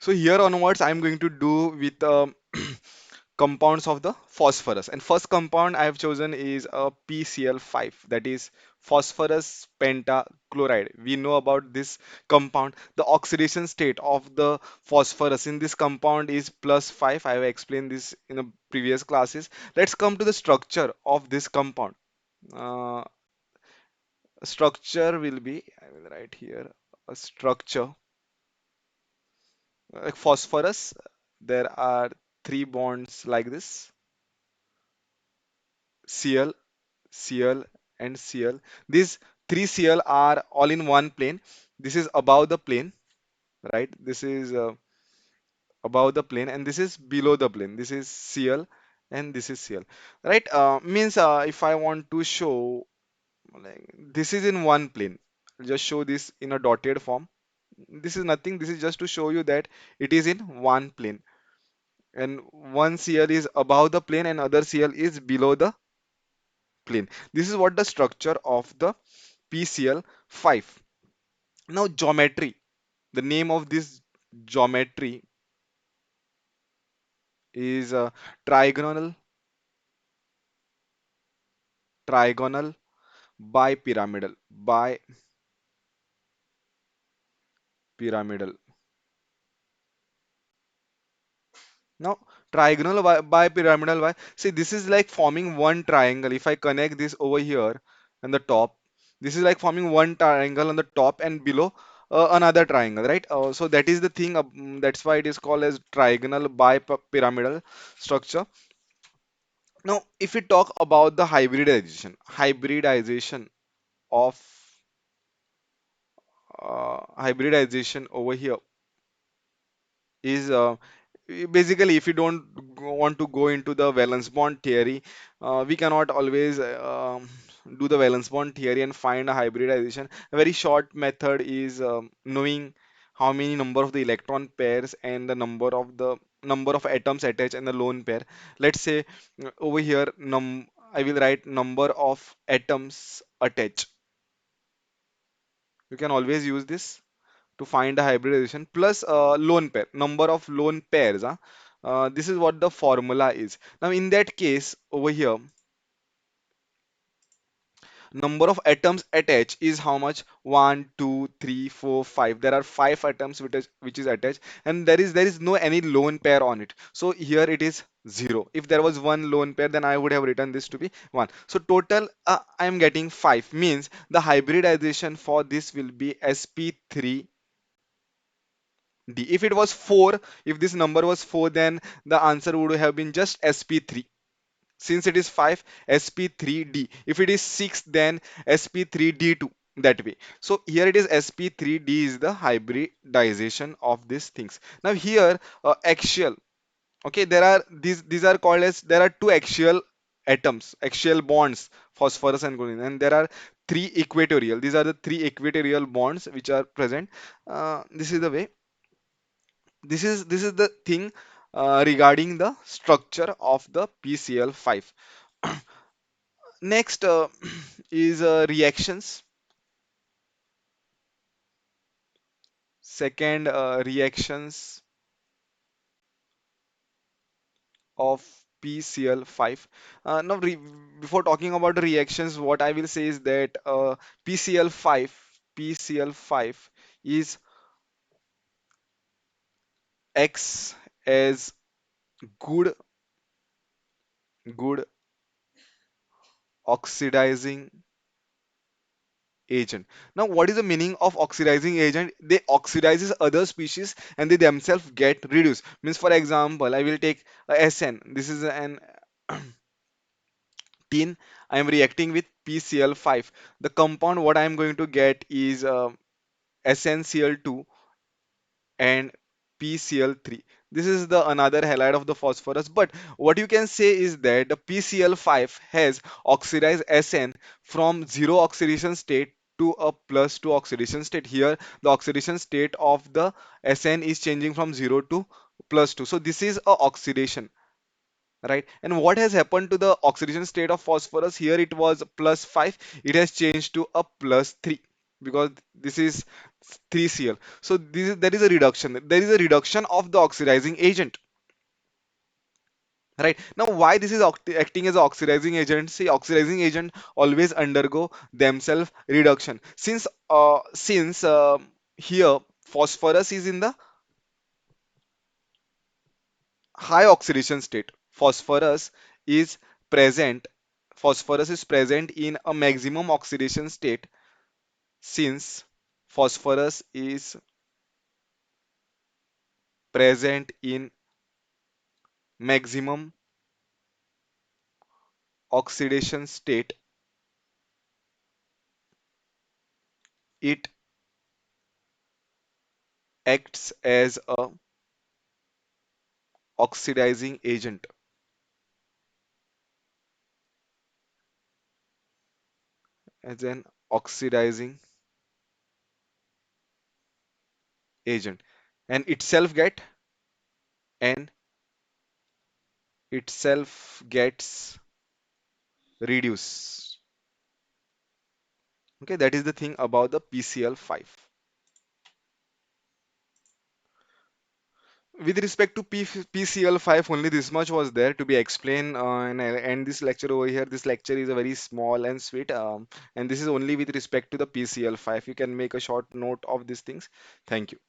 So here onwards, I'm going to do with compounds of the phosphorus. And first compound I have chosen is a PCl5, that is phosphorus pentachloride. We know about this compound. The oxidation state of the phosphorus in this compound is +5. I have explained this in the previous classes. Let's come to the structure of this compound. Uh, Structure will be, I will write here a structure like phosphorus. There are three bonds like this: Cl, Cl, and Cl. These three Cl are all in one plane. This is above the plane, right? This is above the plane, and this is below the plane. This is Cl, and this is Cl, right? Means if I want to show, like, this is in one plane, I'll just show this in a dotted form. This is nothing. This is just to show you that it is in one plane, and one Cl is above the plane, and other Cl is below the plane. This is what the structure of the PCl5. Now geometry. The name of this geometry is trigonal trigonal bipyramidal bipyramidal. Now trigonal bipyramidal. Why? See, this is like forming one triangle. If I connect this over here and the top, this is like forming one triangle on the top and below another triangle, right? So that is the thing. That's why it is called as trigonal bipyramidal structure. Now, if we talk about the of hybridization over here is basically, if you don't want to go into the valence bond theory, we cannot always do the valence bond theory and find a hybridization. A very short method is knowing how many number of the electron pairs and the number of atoms attached in the lone pair. Let's say over here I will write number of atoms attached. You can always use this to find a hybridization plus lone pair, number of lone pairs. This is what the formula is. Now, in that case, over here, number of atoms attached is how much? One, two, three, four, five. There are five atoms which is attached, and there is no any lone pair on it. So here it is zero. If there was one lone pair, then I would have written this to be one. So total, I am getting five. Means the hybridization for this will be sp3 D. If it was 4, if this number was 4, then the answer would have been just sp3. Since it is 5, sp3d. If it is 6, then sp3d2. That way. So here it is sp3d is the hybridization of these things. Now here axial. Okay, there are these are called as, there are two axial atoms, axial bonds, phosphorus and chlorine, and there are three equatorial. These are the three equatorial bonds which are present. This is the way. This is the thing regarding the structure of the PCl5. Next is reactions. Second, reactions of PCl5. Now, before talking about the reactions, what I will say is that PCl5 PCl5 is acts as good good oxidizing agent. Now, what is the meaning of oxidizing agent? They oxidizes other species and they themselves get reduced. Means, for example, I will take a SN. This is an tin. I am reacting with PCl5. The compound what I am going to get is SnCl2 and PCl3. This is the another halide of the phosphorus. But what you can say is that the PCl5 has oxidized Sn from zero oxidation state to a +2 oxidation state. Here, the oxidation state of the Sn is changing from 0 to +2. So this is a oxidation, right? And what has happened to the oxidation state of phosphorus? Here it was +5. It has changed to a +3. because this is 3Cl. So there is a reduction. There is a reduction of the oxidizing agent. Right now, why this is acting as an oxidizing agent? See, oxidizing agent always undergo themselves reduction. Since here phosphorus is in the high oxidation state. Is present. Phosphorus is present in a maximum oxidation state since phosphorus is present in maximum oxidation state. It acts as a oxidizing agent. As an oxidizing agent, and and itself gets reduced. Okay, that is the thing about the PCl5. With respect to PCl5, only this much was there to be explained, and I end this lecture over here. This lecture is a very small and sweet, and this is only with respect to the PCl5. You can make a short note of these things. Thank you.